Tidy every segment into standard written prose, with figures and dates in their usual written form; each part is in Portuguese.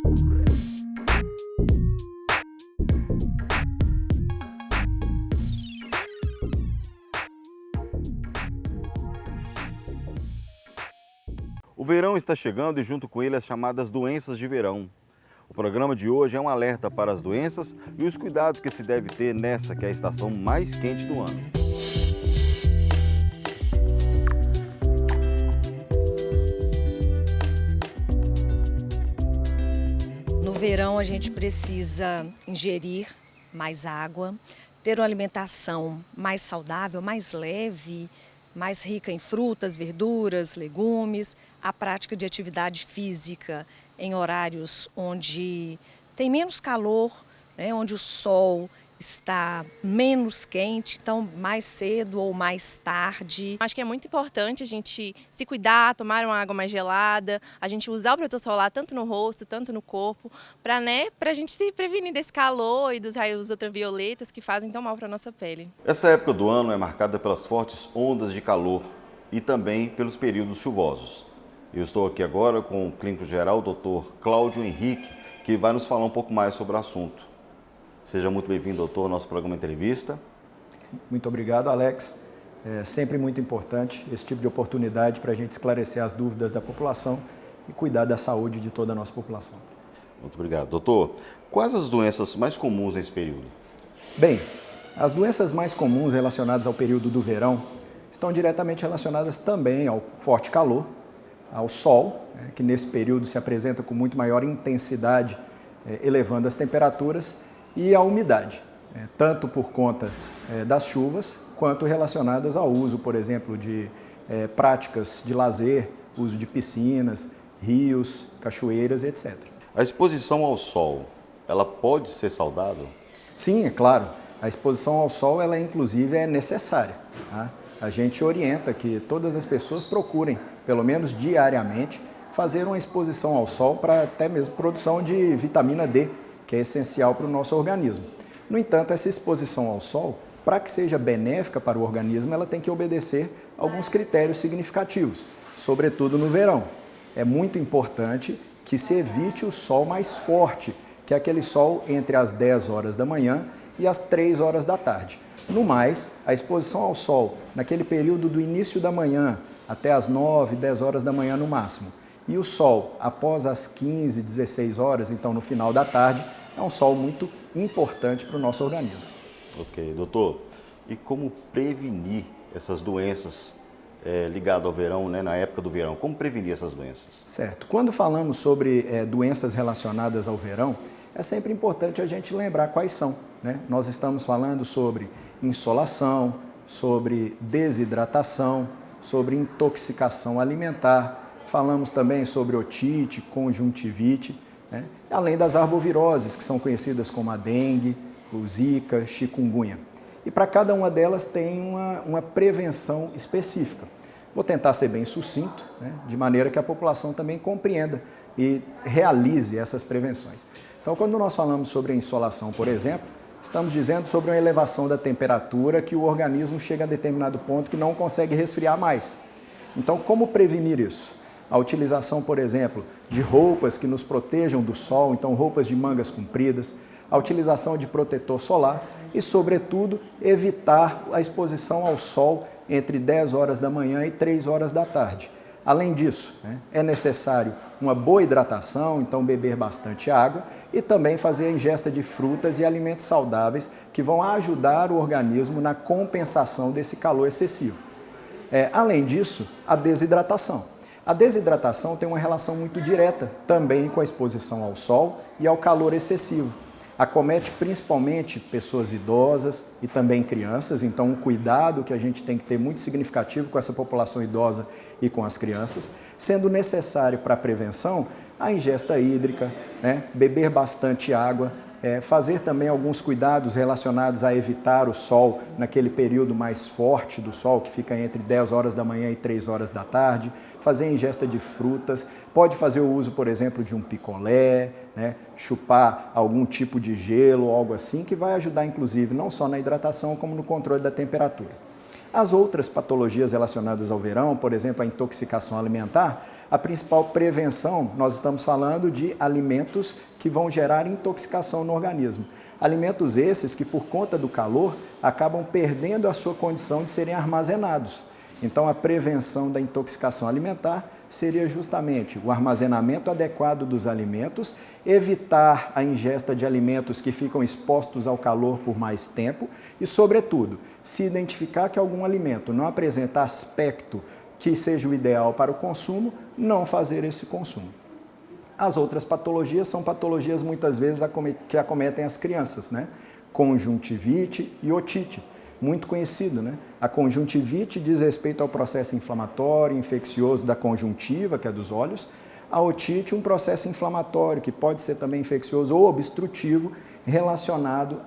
O verão está chegando e junto com ele as chamadas doenças de verão. O programa de hoje é um alerta para as doenças e os cuidados que se deve ter nessa que é a estação mais quente do ano. No verão a gente precisa ingerir mais água, ter uma alimentação mais saudável, mais leve, mais rica em frutas, verduras, legumes, a prática de atividade física em horários onde tem menos calor, né, onde o sol está menos quente, então mais cedo ou mais tarde. Acho que é muito importante a gente se cuidar, tomar uma água mais gelada, a gente usar o protetor solar tanto no rosto, tanto no corpo, para a gente se prevenir desse calor e dos raios ultravioletas que fazem tão mal para a nossa pele. Essa época do ano é marcada pelas fortes ondas de calor e também pelos períodos chuvosos. Eu estou aqui agora com o clínico geral, Dr. Cláudio Henrique, que vai nos falar um pouco mais sobre o assunto. Seja muito bem-vindo, doutor, ao nosso programa Entrevista. Muito obrigado, Alex. É sempre muito importante esse tipo de oportunidade para a gente esclarecer as dúvidas da população e cuidar da saúde de toda a nossa população. Muito obrigado. Doutor, quais as doenças mais comuns nesse período? Bem, as doenças mais comuns relacionadas ao período do verão estão diretamente relacionadas também ao forte calor, ao sol, que nesse período se apresenta com muito maior intensidade, elevando as temperaturas, e a umidade, tanto por conta das chuvas, quanto relacionadas ao uso, por exemplo, de práticas de lazer, uso de piscinas, rios, cachoeiras, etc. A exposição ao sol, ela pode ser saudável? Sim, é claro. A exposição ao sol, ela inclusive é necessária. Tá? A gente orienta que todas as pessoas procurem, pelo menos diariamente, fazer uma exposição ao sol para até mesmo produção de vitamina D, que é essencial para o nosso organismo. No entanto, essa exposição ao sol, para que seja benéfica para o organismo, ela tem que obedecer a alguns critérios significativos, sobretudo no verão. É muito importante que se evite o sol mais forte, que é aquele sol entre as 10 horas da manhã e as 3 horas da tarde. No mais, a exposição ao sol, naquele período do início da manhã até as 9, 10 horas da manhã no máximo, e o sol após as 15, 16 horas, então no final da tarde, é um sol muito importante para o nosso organismo. Ok, doutor. E como prevenir essas doenças ligadas ao verão, né, na época do verão? Como prevenir essas doenças? Certo. Quando falamos sobre doenças relacionadas ao verão, é sempre importante a gente lembrar quais são, né? Nós estamos falando sobre insolação, sobre desidratação, sobre intoxicação alimentar, falamos também sobre otite, conjuntivite, né? Além das arboviroses, que são conhecidas como a dengue, o zika, chikungunya. E para cada uma delas tem uma prevenção específica. Vou tentar ser bem sucinto, né? De maneira que a população também compreenda e realize essas prevenções. Então, quando nós falamos sobre a insolação, por exemplo, estamos dizendo sobre uma elevação da temperatura que o organismo chega a determinado ponto que não consegue resfriar mais. Então, como prevenir isso? A utilização, por exemplo, de roupas que nos protejam do sol, então roupas de mangas compridas, a utilização de protetor solar e, sobretudo, evitar a exposição ao sol entre 10 horas da manhã e 3 horas da tarde. Além disso, né, é necessário uma boa hidratação, então beber bastante água e também fazer a ingesta de frutas e alimentos saudáveis que vão ajudar o organismo na compensação desse calor excessivo. Além disso, a desidratação. A desidratação tem uma relação muito direta também com a exposição ao sol e ao calor excessivo. Acomete principalmente pessoas idosas e também crianças, então um cuidado que a gente tem que ter muito significativo com essa população idosa e com as crianças, sendo necessário para a prevenção a ingesta hídrica, né? Beber bastante água, fazer também alguns cuidados relacionados a evitar o sol naquele período mais forte do sol, que fica entre 10 horas da manhã e 3 horas da tarde, fazer a ingesta de frutas, pode fazer o uso, por exemplo, de um picolé, né? Chupar algum tipo de gelo ou algo assim, que vai ajudar, inclusive, não só na hidratação, como no controle da temperatura. As outras patologias relacionadas ao verão, por exemplo, a intoxicação alimentar, a principal prevenção, nós estamos falando de alimentos que vão gerar intoxicação no organismo. Alimentos esses que, por conta do calor, acabam perdendo a sua condição de serem armazenados. Então, a prevenção da intoxicação alimentar seria justamente o armazenamento adequado dos alimentos, evitar a ingesta de alimentos que ficam expostos ao calor por mais tempo e, sobretudo, se identificar que algum alimento não apresenta aspecto que seja o ideal para o consumo, não fazer esse consumo. As outras patologias são patologias muitas vezes que acometem as crianças, né? Conjuntivite e otite, muito conhecido, né? A conjuntivite diz respeito ao processo inflamatório, infeccioso da conjuntiva, que é dos olhos. A otite, um processo inflamatório, que pode ser também infeccioso ou obstrutivo, relacionado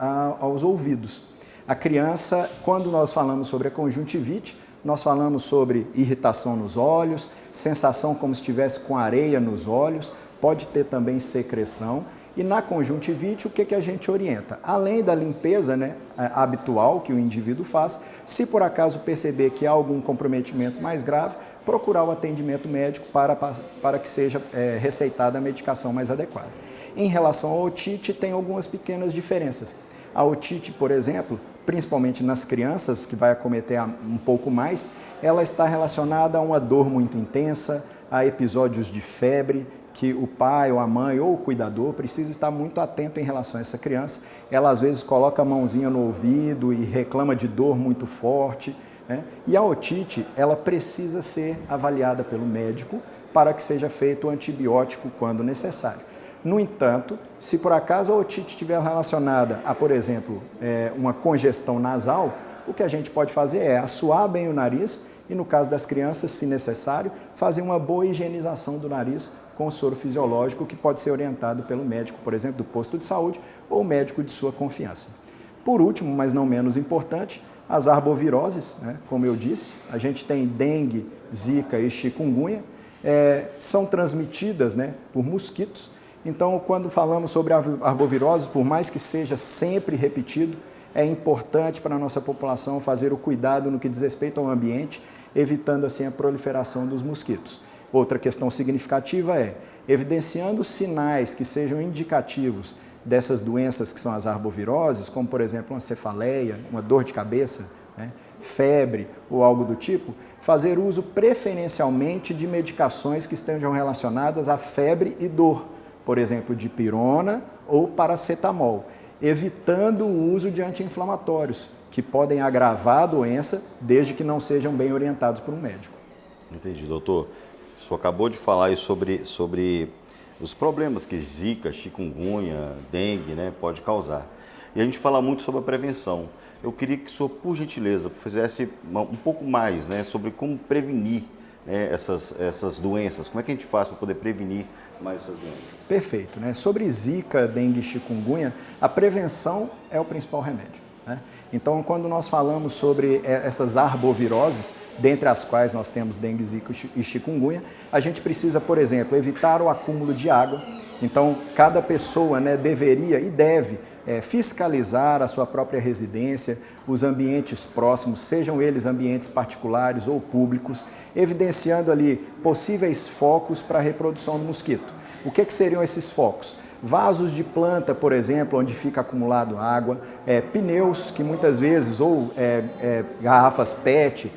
aos ouvidos. A criança, quando nós falamos sobre a conjuntivite, nós falamos sobre irritação nos olhos, sensação como se estivesse com areia nos olhos, pode ter também secreção. E na conjuntivite, o que a gente orienta? Além da limpeza, né, habitual que o indivíduo faz, se por acaso perceber que há algum comprometimento mais grave, procurar o atendimento médico para que seja receitada a medicação mais adequada. Em relação à otite, tem algumas pequenas diferenças. A otite, por exemplo, principalmente nas crianças, que vai acometer um pouco mais, ela está relacionada a uma dor muito intensa, a episódios de febre, que o pai ou a mãe ou o cuidador precisa estar muito atento em relação a essa criança. Ela às vezes coloca a mãozinha no ouvido e reclama de dor muito forte, né? E a otite, ela precisa ser avaliada pelo médico para que seja feito o antibiótico quando necessário. No entanto, se por acaso a otite estiver relacionada a, por exemplo, uma congestão nasal, o que a gente pode fazer é assoar bem o nariz e, no caso das crianças, se necessário, fazer uma boa higienização do nariz com soro fisiológico que pode ser orientado pelo médico, por exemplo, do posto de saúde ou médico de sua confiança. Por último, mas não menos importante, as arboviroses, né? Como eu disse, a gente tem dengue, zika e chikungunya, são transmitidas, né, por mosquitos. Então, quando falamos sobre arboviroses, por mais que seja sempre repetido, é importante para a nossa população fazer o cuidado no que diz respeito ao ambiente, evitando assim a proliferação dos mosquitos. Outra questão significativa é, evidenciando sinais que sejam indicativos dessas doenças que são as arboviroses, como por exemplo uma cefaleia, uma dor de cabeça, né, febre ou algo do tipo, fazer uso preferencialmente de medicações que estejam relacionadas à febre e dor, por exemplo, dipirona ou paracetamol, evitando o uso de anti-inflamatórios, que podem agravar a doença desde que não sejam bem orientados por um médico. Entendi, doutor. O senhor acabou de falar aí sobre os problemas que zika, chikungunya, dengue, né, pode causar. E a gente fala muito sobre a prevenção. Eu queria que o senhor, por gentileza, fizesse um pouco mais, né, sobre como prevenir, né, essas doenças. Como é que a gente faz para poder prevenir mais essas doenças? Perfeito, né? Sobre zika, dengue e chikungunya, a prevenção é o principal remédio, né? Então, quando nós falamos sobre essas arboviroses, dentre as quais nós temos dengue, zika e chikungunya, a gente precisa, por exemplo, evitar o acúmulo de água. Então, cada pessoa, né, deveria e deve fiscalizar a sua própria residência, os ambientes próximos, sejam eles ambientes particulares ou públicos, evidenciando ali possíveis focos para a reprodução do mosquito. O que seriam esses focos? Vasos de planta, por exemplo, onde fica acumulado água, pneus que muitas vezes, ou garrafas PET,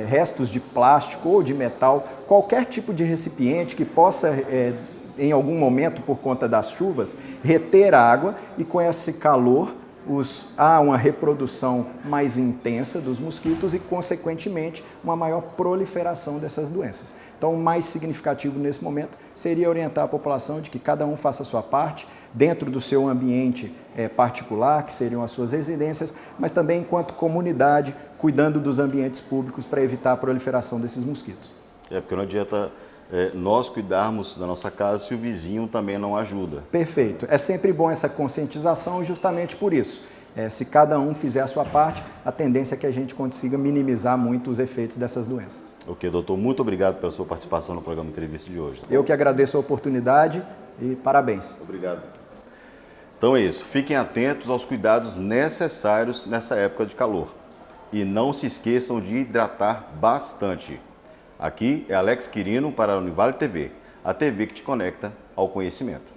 restos de plástico ou de metal, qualquer tipo de recipiente que possa, em algum momento, por conta das chuvas, reter a água e com esse calor há uma reprodução mais intensa dos mosquitos e, consequentemente, uma maior proliferação dessas doenças. Então, o mais significativo nesse momento seria orientar a população de que cada um faça a sua parte dentro do seu ambiente particular, que seriam as suas residências, mas também enquanto comunidade, cuidando dos ambientes públicos para evitar a proliferação desses mosquitos. Porque não adianta nós cuidarmos da nossa casa se o vizinho também não ajuda. Perfeito. É sempre bom essa conscientização justamente por isso. Se cada um fizer a sua parte, a tendência é que a gente consiga minimizar muito os efeitos dessas doenças. Ok, doutor. Muito obrigado pela sua participação no programa Entrevista de hoje. Eu que agradeço a oportunidade e parabéns. Obrigado. Então é isso. Fiquem atentos aos cuidados necessários nessa época de calor. E não se esqueçam de hidratar bastante. Aqui é Alex Quirino para a Univale TV, a TV que te conecta ao conhecimento.